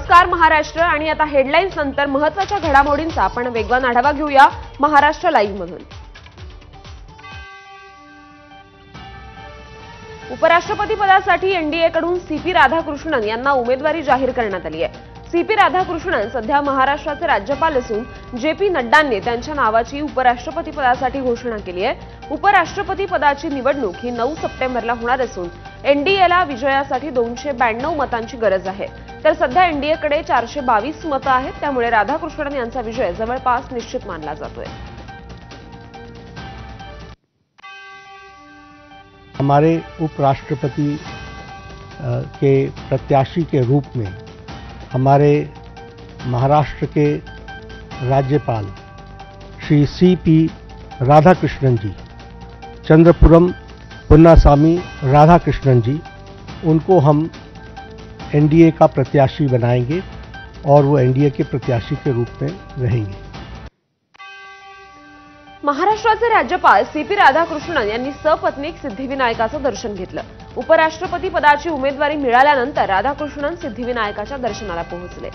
नमस्कार महाराष्ट्र आणि आता हेडलाईन्स नंतर महत्त्वाच्या घडामोडींचा आपण वेगवान आढावा घेऊया महाराष्ट्र लाईव्ह मधून। उपराष्ट्रपती पदासाठी एनडीए कडून सीपी राधाकृष्णन यांना उमेदवारी जाहीर करण्यात आली आहे। सीपी राधाकृष्णन सध्या महाराष्ट्राचे राज्यपाल असून जेपी नड्डांनी त्यांच्या नावाची उपराष्ट्रपती पदासाठी घोषणा केली आहे। उपराष्ट्रपती पदाची निवडणूक ही 9 सप्टेंबरला होणार असून एनडीएला विजयासाठी 292 मतांची गरज आहे, तर सध्या एनडीएकडे 422 मतं आहेत, त्यामुळे राधाकृष्णन यांचा विजय जवळपास निश्चित मानला जातोय। हमारे उपराष्ट्रपति के प्रत्याशी के रूप में हमारे महाराष्ट्र के राज्यपाल श्री सीपी राधाकृष्णन जी, चंद्रपुरम पुन्नासामी राधाकृष्णन जी, उनको हम एनडीए का प्रत्याशी बनाएंगे और वो एनडीए के प्रत्याशी के रूप में रहेंगे। महाराष्ट्राचे राज्यपाल सीपी राधाकृष्णन यांनी सपत्नीक सिद्धिविनायकाचं दर्शन घेतलं। उपराष्ट्रपती पदाची उमेदवारी मिळाल्यानंतर राधाकृष्णन सिद्धिविनायकाच्या दर्शनाला पोहोचले।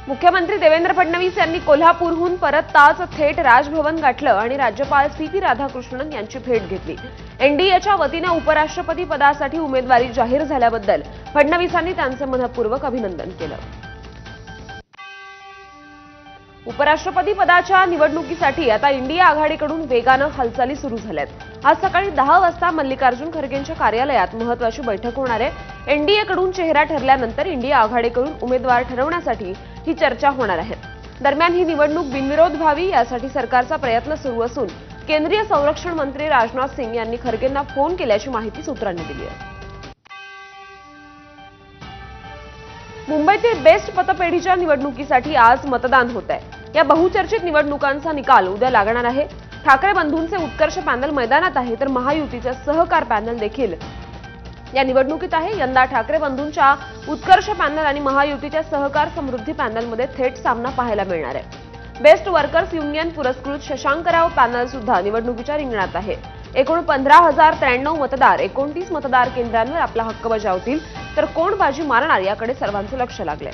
मुख्यमंत्री देवेंद्र फडणवीस यांनी कोल्हापूरहून परतताच थेट राजभवन गाठलं आणि राज्यपाल सीपी राधाकृष्णन यांची भेट घेतली। एनडीएच्या वतीने उपराष्ट्रपती पदासाठी उमेदवारी जाहीर झाल्याबद्दल फडणवीसांनी त्यांचे मनपूर्वक अभिनंदन केलं। उपराष्ट्रपती पदाच्या निवडणुकीसाठी आता इंडिया आघाडीकडून वेगानं हालचाली सुरू झाल्यात। आज सकाळी 10 वाजता मल्लिकार्जुन खरगेंच्या कार्यालयात महत्त्वाची बैठक होणार आहे। एनडीएकडून चेहरा ठरल्यानंतर इंडिया आघाडीकडून उमेदवार ठरवण्यासाठी ही चर्चा होणार आहे। दरम्यान ही निवडणूक बिनविरोध व्हावी यासाठी सरकारचा प्रयत्न सुरू असून केंद्रीय संरक्षण मंत्री राजनाथ सिंग यांनी खरगेंना फोन केल्याची माहिती सूत्रांनी दिली आहे। मुंबईतील बेस्ट पतपेढीच्या निवडणुकीसाठी आज मतदान होत आहे। या बहुचर्चित निवडणुकांचा निकाल उद्या लागणार आहे। ठाकरे बंधूंचे उत्कर्ष पॅनल मैदानात आहे, तर महायुतीचे सहकार पॅनल देखील या निवडणुकीत आहे। यंदा ठाकरे बंधूंच्या उत्कर्ष पॅनल आणि महायुतीच्या सहकार समृद्धी पॅनलमध्ये थेट सामना पाहायला मिळणार आहे। बेस्ट वर्कर्स युनियन पुरस्कृत शशांकराव पॅनल सुद्धा निवडणुकीच्या रिंगणात आहे। एकूण 15,093 मतदार 29 मतदार केंद्रांवर आपला हक्क बजावतील, तर कोण बाजी मारणार याकडे सर्वांचं लक्ष लागलंय।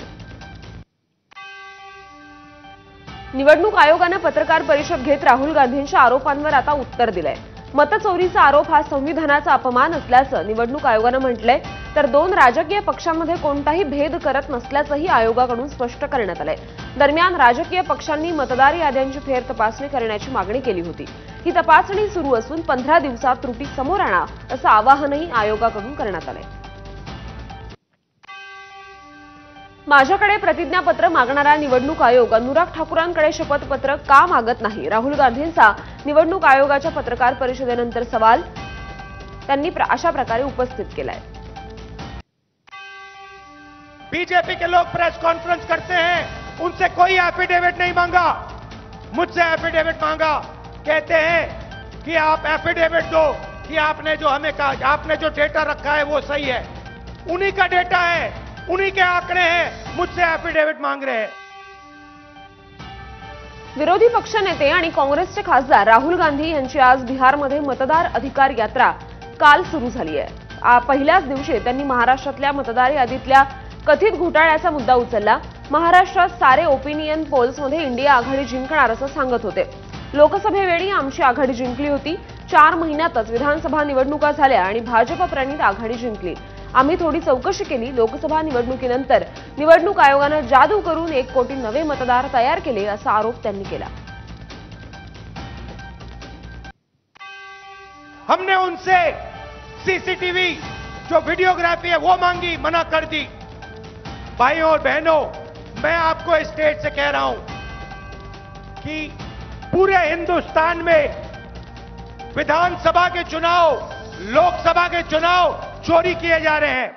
निवडणूक आयोगाने पत्रकार परिषद घेत राहुल गांधींच्या आरोपांवर आता उत्तर दिलंय। मतचोरीचा आरोप हा संविधानाचा अपमान असल्याचं निवडणूक आयोगाने म्हटलंय, तर 2 राजकीय पक्षांमध्ये कोणताही भेद करत नसल्याचंही आयोगाकडून स्पष्ट करण्यात आलंय। दरम्यान राजकीय पक्षांनी मतदार याद्यांची फेर तपासणी करण्याची मागणी केली होती। ही तपासणी सुरू असून 15 दिवसात त्रुटी समोर आणा असं आवाहनही आयोगाकडून करण्यात आलंय। माझ्याकडे प्रतिज्ञापत्र मागणारा निवडणूक आयोग अनुराग ठाकुरांकडे शपथपत्र का मागत नाही? राहुल गांधींचा निवडणूक आयोगाच्या पत्रकार परिषदेनंतर सवाल त्यांनी अशा प्रकारे उपस्थित केलाय। बीजेपी के लोग प्रेस कॉन्फ्रेंस करते हैं, उनसे कोई एफिडेविट नहीं मांगा, मुझसे एफिडेविट मांगा। कहते हैं कि आप एफिडेविट दो कि आपने जो हमें कहा, आपने जो डेटा रखा है वो सही है। उन्हीं का डेटा है, उन्हीं के आंकड़े हैं, मुझसे एफिडेविट मांग रहे हैं। विरोधी पक्षनेते आणि काँग्रेसचे खासदार राहुल गांधी यांची आज बिहारमध्ये मतदार अधिकार यात्रा काल सुरू झाली आहे। पहिल्याच दिवशी त्यांनी महाराष्ट्रातल्या मतदार यादीतल्या कथित घोटाळ्याचा मुद्दा उचलला। महाराष्ट्रात सारे ओपिनियन पोल्समध्ये इंडिया आघाडी जिंकणार असं सांगत होते। लोकसभेवेळी आमची आघाडी जिंकली होती, 4 महिन्यातच विधानसभा निवडणुका झाल्या आणि भाजप प्रणित आघाडी जिंकली। आम्ही थोडी चौकशी केली। लोकसभा निवडणुकीनंतर निवडणूक आयोगाने जादू करून 1 कोटी नवे मतदार तयार केले असा आरोप त्यांनी केला। हमने उनसे सीसीटीवी जो वीडियोग्राफी है वो मांगी, मना कर दी। भाइयों और बहनों, मैं आपको इस स्टेज से कह रहा हूं कि पूरे हिंदुस्तान में विधानसभा के चुनाव, लोकसभा के चुनाव चोरी किए जा रहे हैं।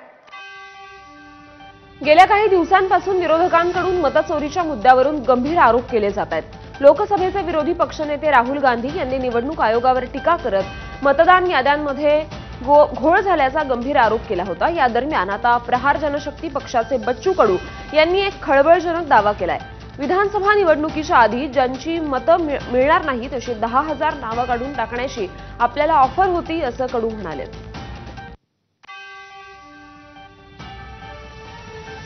गेल्या काही दिवसांपासून विरोधकांकडून मतचोरीच्या मुद्द्यावरून गंभीर आरोप केले जात आहेत। लोकसभेचे विरोधी पक्षनेते राहुल गांधी यांनी निवडणूक आयोगावर टीका करत मतदान याद्यांमध्ये घोळ झाल्याचा गंभीर आरोप केला होता। या दरम्यान आता प्रहार जनशक्ती पक्षाचे बच्चू कडू यांनी एक खळबळजनक दावा केलाय। विधानसभा निवडणुकीच्या आधी ज्यांची मतं मिळणार नाहीत अशी 10,000 नावं काढून टाकण्याची आपल्याला ऑफर होती असं कडू म्हणाले।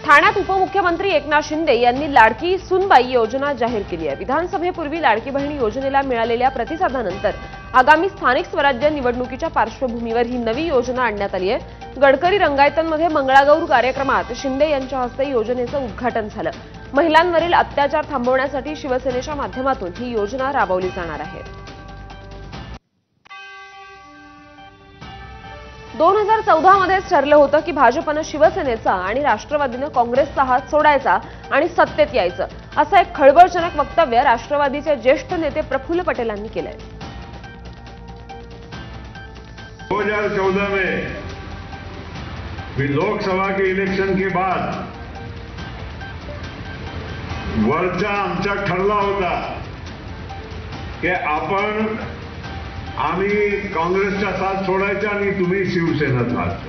ठाण्यात उपमुख्यमंत्री एकनाथ शिंदे यांनी लाडकी सूनबाई योजना जाहीर केली आहे। विधानसभेपूर्वी लाडकी बहीण योजनेला मिळालेल्या प्रतिसादानंतर आगामी स्थानिक स्वराज्य निवडणुकीच्या पार्श्वभूमीवर ही नवी योजना आणण्यात आली आहे। गडकरी रंगायतमध्ये मंगळागौर कार्यक्रमात शिंदे यांच्या हस्ते योजनेचं उद्घाटन झालं। महिलांवरील अत्याचार थांबवण्यासाठी शिवसेनेच्या माध्यमातून ही योजना राबवली जाणार आहे। 2014 मध्येच ठरलं होतं की भाजपनं शिवसेनेचा आणि राष्ट्रवादीनं काँग्रेसचा हात सोडायचा आणि सत्तेत यायचं, असं एक खळबळजनक वक्तव्य राष्ट्रवादीचे ज्येष्ठ नेते प्रफुल्ल पटेलांनी केलंय। 2014 में लोकसभा के इलेक्शन के बाद वरचा आमचा ठरला होता की आम्ही काँग्रेसचा साथ सोडायचा आणि तुम्ही शिवसेना साथ।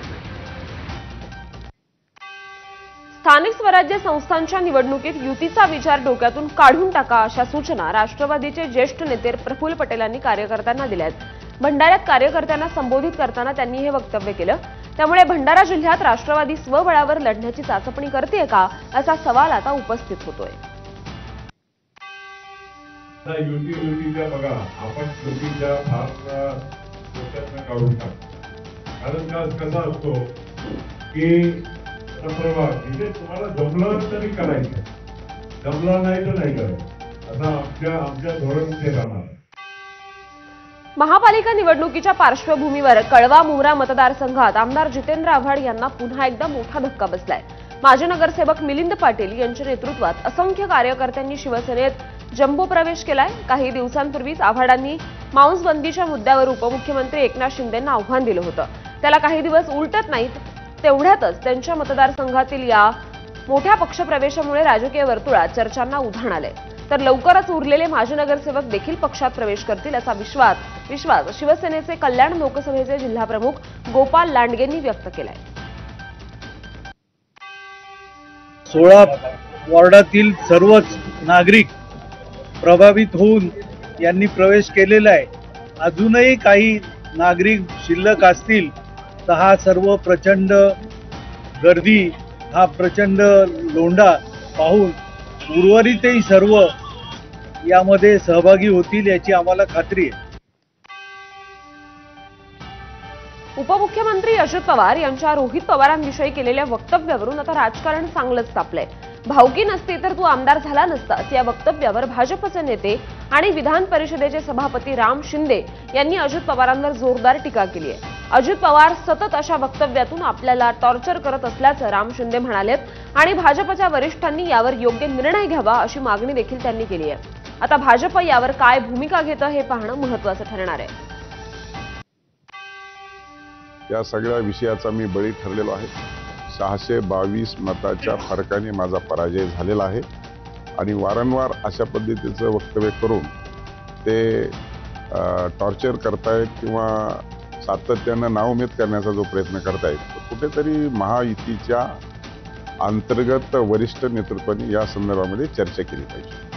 स्थानिक स्वराज्य संस्थांच्या निवडणुकीत युतीचा विचार डोक्यातून काढून टाका, अशा सूचना राष्ट्रवादीचे ज्येष्ठ नेते प्रफुल्ल पटेलांनी कार्यकर्त्यांना दिल्या आहेत। भंडाऱ्यात कार्यकर्त्यांना संबोधित करताना त्यांनी हे वक्तव्य केलं। त्यामुळे भंडारा जिल्ह्यात राष्ट्रवादी स्वबळावर लढण्याची चाचपणी करते का, असा सवाल आता उपस्थित होतोय। युतीच्या बघा, आपण युतीच्या फार डोक्यातनं काढून टाकतो। कारण कसा असतो की प्रभाव तिथे तुम्हाला जमलं तरी करायचं, जमलं नाही तर नाही करायचं, आता आमच्या धोरण ते राहणार। महापालिका निवडणुकीच्या पार्श्वभूमीवर कळवा मुंब्रा मतदारसंघात आमदार जितेंद्र आव्हाड यांना पुन्हा एकदा मोठा धक्का बसलाय। माजी नगरसेवक मिलिंद पाटील यांच्या नेतृत्वात असंख्य कार्यकर्त्यांनी शिवसेनेत जम्बो प्रवेश केलाय। काही दिवसांपूर्वीच आव्हाडांनी मांसबंदीच्या मुद्द्यावर उपमुख्यमंत्री एकनाथ शिंदेंना आव्हान दिलं होतं। त्याला काही दिवस उलटत नाहीत तेवढ्यातच त्यांच्या मतदारसंघातील या मोठ्या पक्षप्रवेशामुळे राजकीय वर्तुळात चर्चांना उधाण आलंय। तर लवकरच उरलेले माजी नगरसेवक देखील पक्षात प्रवेश करतील असा विश्वास शिवसेनेचे कल्याण लोकसभेचे जिल्हाप्रमुख गोपाल लांडगेंनी व्यक्त केलाय। 16 वॉर्डातील सर्वच नागरिक प्रभावित होऊन यांनी प्रवेश केलेला आहे। अजूनही काही नागरिक शिल्लक असतील तर हा सर्व प्रचंड गर्दी, हा प्रचंड लोंढा पाहून उर्वरितही सर्व यामध्ये सहभागी होतील याची आम्हाला खात्री आहे। उपमुख्यमंत्री अजित पवार यांच्या रोहित पवारांविषयी केलेल्या वक्तव्यावरून आता राजकारण चांगलंच तापलंय। भावकी नसती तर तू आमदार झाला नसतास, या वक्तव्यावर भाजपचे नेते आणि विधान परिषदेचे सभापती राम शिंदे यांनी अजित पवारांवर जोरदार टीका केली आहे। अजित पवार सतत अशा वक्तव्यातून आपल्याला टॉर्चर करत असल्याचं राम शिंदे म्हणालेत आणि भाजपच्या वरिष्ठांनी यावर योग्य निर्णय घ्यावा अशी मागणी देखील त्यांनी केली आहे। आता भाजप यावर काय भूमिका घेतं हे पाहणं महत्त्वाचं ठरणार आहे। या सगळ्या विषयाचा मी बळी ठरलेलो आहे। 622 मताच्या फरकाने माझा पराजय झालेला आहे आणि वारंवार अशा पद्धतीचं वक्तव्य करून ते टॉर्चर करतायत किंवा सातत्यानं नाउमेद करण्याचा जो प्रयत्न करतायत, कुठेतरी महायुतीच्या अंतर्गत वरिष्ठ नेतृत्वाने या संदर्भामध्ये चर्चा केली पाहिजे।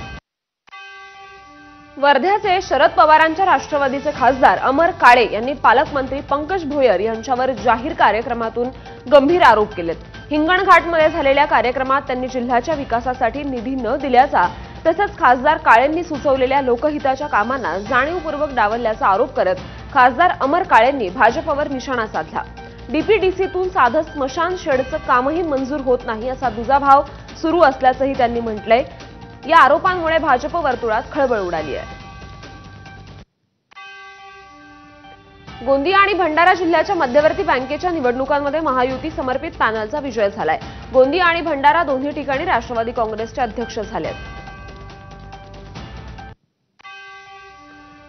वर्ध्याचे शरद पवारांच्या राष्ट्रवादीचे खासदार अमर काळे यांनी पालकमंत्री पंकज भोयर यांच्यावर जाहीर कार्यक्रमातून गंभीर आरोप केलेत। हिंगणघाटमध्ये झालेल्या कार्यक्रमात त्यांनी जिल्ह्याच्या विकासासाठी निधी न दिल्याचा तसंच खासदार काळेंनी सुचवलेल्या लोकहिताच्या कामांना जाणीवपूर्वक डावलल्याचा आरोप करत खासदार अमर काळेंनी भाजपवर निशाणा साधला। डीपीडीसीतून साधं स्मशान शेडचं कामही मंजूर होत नाही असा दुजाभाव सुरू असल्याचंही त्यांनी म्हटलंय। या आरोपांमुळे भाजप वर्तुळात खळबळ उडाली आहे। गोंदिया आणि भंडारा जिल्ह्याच्या मध्यवर्ती बँकेच्या निवडणुकांमध्ये महायुती समर्पित पॅनलचा विजय झालाय। गोंदिया आणि भंडारा दोन्ही ठिकाणी राष्ट्रवादी काँग्रेसचे अध्यक्ष झालेत।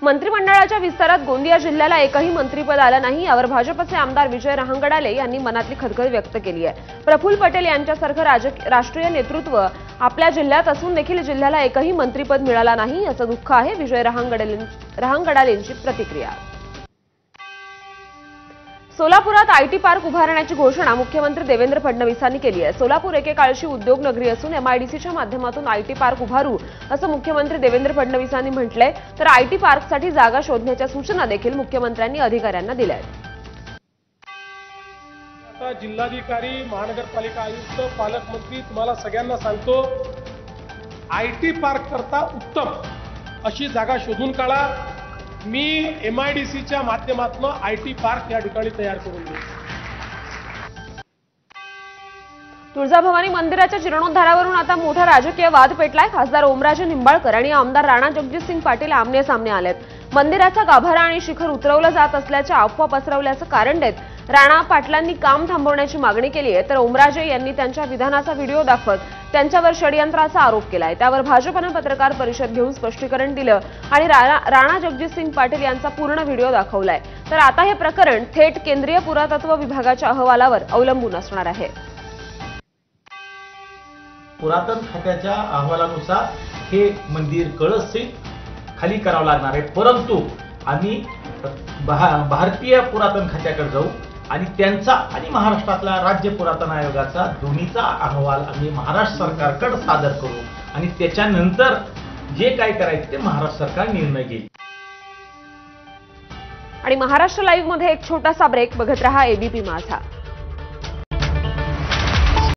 मंत्रिमंडळाच्या विस्तारात गोंदिया जिल्ह्याला एकही मंत्रिपद आलं नाही, यावर भाजपचे आमदार विजय रहांगडाले यांनी मनातली खदखद व्यक्त केली आहे। प्रफुल्ल पटेल यांच्यासारखं राष्ट्रीय नेतृत्व आपल्या जिल्ह्यात असून देखील जिल्ह्याला एकही मंत्रिपद मिळालं नाही याचं दुःख आहे। विजय रहांगडालेंची प्रतिक्रिया। सोलापुरात आयटी पार्क उभारण्याची घोषणा मुख्यमंत्री देवेंद्र फडणवीसांनी केली आहे। सोलापूर एकेकाळची उद्योग नगरी असून एमआयडीसीच्या माध्यमातून आयटी पार्क उभारू असं मुख्यमंत्री देवेंद्र फडणवीसांनी म्हटलंय। तर आयटी पार्कसाठी जागा शोधण्याच्या सूचना देखील मुख्यमंत्र्यांनी अधिकाऱ्यांना दिल्या आहेत। आता जिल्हाधिकारी, महानगरपालिका आयुक्त, पालकमंत्री तुम्हाला सगळ्यांना सांगतो, IT पार्क करता उत्तम अशी जागा शोधून काढा. मी MIDCच्या माध्यमातून IT पार्क या ठिकाणी तयार करून देईन. तुळजाभवानी मंदिराच्या जीर्णोद्धारावरून आता मोठा राजकीय वाद पेटलाय. खासदार ओमराजे निंबाळकर आणि आमदार राणा जगजितसिंग पाटील आमने सामने आलेत. मंदिराचा गाभारा आणि शिखर उतरवलं जात असल्याच्या अफवा पसरवल्याचं कारण देत राणा पाटलांनी काम थांबवण्याची मागणी केली आहे, तर ओमराजे यांनी त्यांच्या विधानाचा व्हिडिओ दाखवत त्यांच्यावर षडयंत्राचा आरोप केलाय. त्यावर भाजपनं पत्रकार परिषद घेऊन स्पष्टीकरण दिलं आणि राणा जगजितसिंग पाटील यांचा पूर्ण व्हिडिओ दाखवलाय. तर आता हे प्रकरण थेट केंद्रीय पुरातत्व विभागाच्या अहवालावर अवलंबून असणार आहे. पुरातन खात्याच्या अहवालानुसार हे मंदिर कळसहित खाली करावं लागणार आहे, परंतु आम्ही भारतीय पुरातन खात्याकडे जाऊ आणि त्यांचा आणि महाराष्ट्रातल्या राज्य पुरातन आयोगाचा दोन्हीचा अहवाल आम्ही महाराष्ट्र सरकारकडे सादर करू आणि त्याच्यानंतर जे काय करायचं ते महाराष्ट्र सरकार निर्णय घेईल. आणि महाराष्ट्र लाईव्ह मध्ये एक छोटासा ब्रेक. बघत रहा ABP माझा.